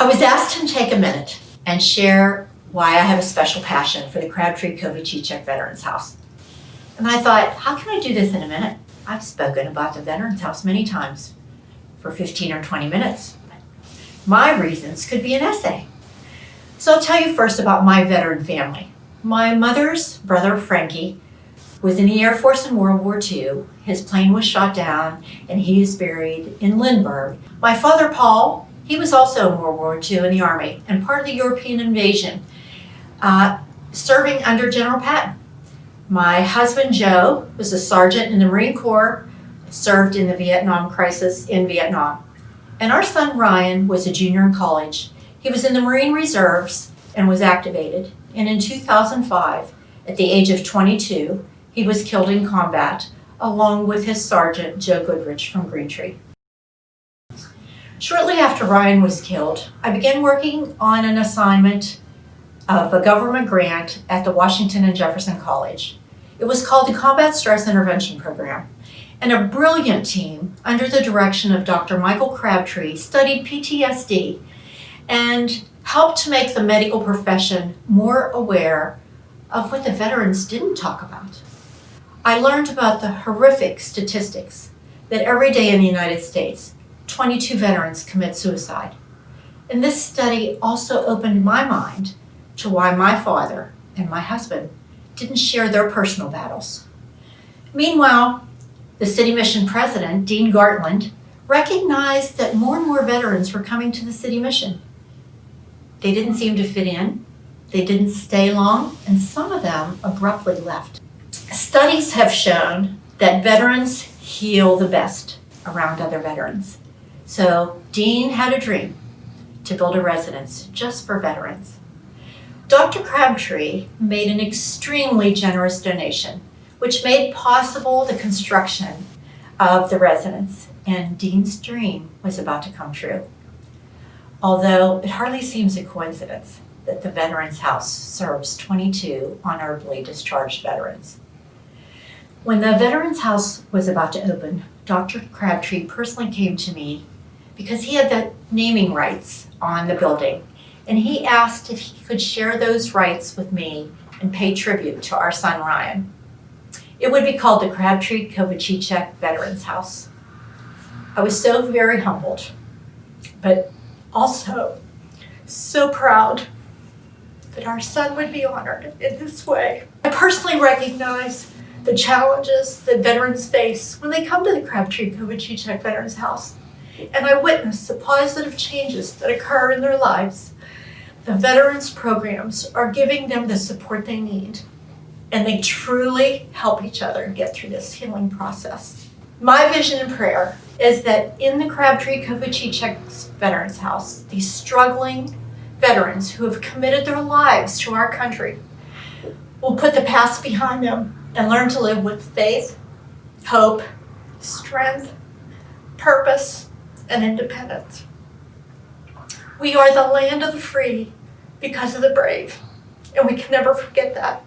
I was asked to take a minute and share why I have a special passion for the Crabtree Kovacicek Veterans House. And I thought, how can I do this in a minute? I've spoken about the Veterans House many times for 15 or 20 minutes. My reasons could be an essay. So I'll tell you first about my veteran family. My mother's brother, Frankie, was in the Air Force in World War II. His plane was shot down and he is buried in Lindbergh. My father, Paul, he was also in World War II in the Army and part of the European invasion, serving under General Patton. My husband, Joe, was a sergeant in the Marine Corps, served in the Vietnam crisis in Vietnam. And our son, Ryan, was a junior in college. He was in the Marine Reserves and was activated. And in 2005, at the age of 22, he was killed in combat, along with his sergeant, Joe Goodrich from Greentree. Shortly after Ryan was killed, I began working on an assignment of a government grant at the Washington and Jefferson College. It was called the Combat Stress Intervention Program, and a brilliant team under the direction of Dr. Michael Crabtree studied PTSD and helped to make the medical profession more aware of what the veterans didn't talk about. I learned about the horrific statistics that every day in the United States, 22 veterans commit suicide. And this study also opened my mind to why my father and my husband didn't share their personal battles. Meanwhile, the city mission president, Dean Gartland, recognized that more and more veterans were coming to the city mission. They didn't seem to fit in, they didn't stay long, and some of them abruptly left. Studies have shown that veterans heal the best around other veterans. So Dean had a dream to build a residence just for veterans. Dr. Crabtree made an extremely generous donation, which made possible the construction of the residence, and Dean's dream was about to come true. Although it hardly seems a coincidence that the Veterans House serves 22 honorably discharged veterans. When the Veterans House was about to open, Dr. Crabtree personally came to me because he had the naming rights on the building, and he asked if he could share those rights with me and pay tribute to our son Ryan. It would be called the Crabtree Kovacicek Veterans House. I was so very humbled, but also so proud that our son would be honored in this way. I personally recognize the challenges that veterans face when they come to the Crabtree Kovacicek Veterans House, and I witness the positive changes that occur in their lives. The veterans programs are giving them the support they need, and they truly help each other get through this healing process. My vision and prayer is that in the Crabtree Kovacicek Veterans House, these struggling veterans who have committed their lives to our country will put the past behind them and learn to live with faith, hope, strength, purpose, and independence. We are the land of the free because of the brave, and we can never forget that.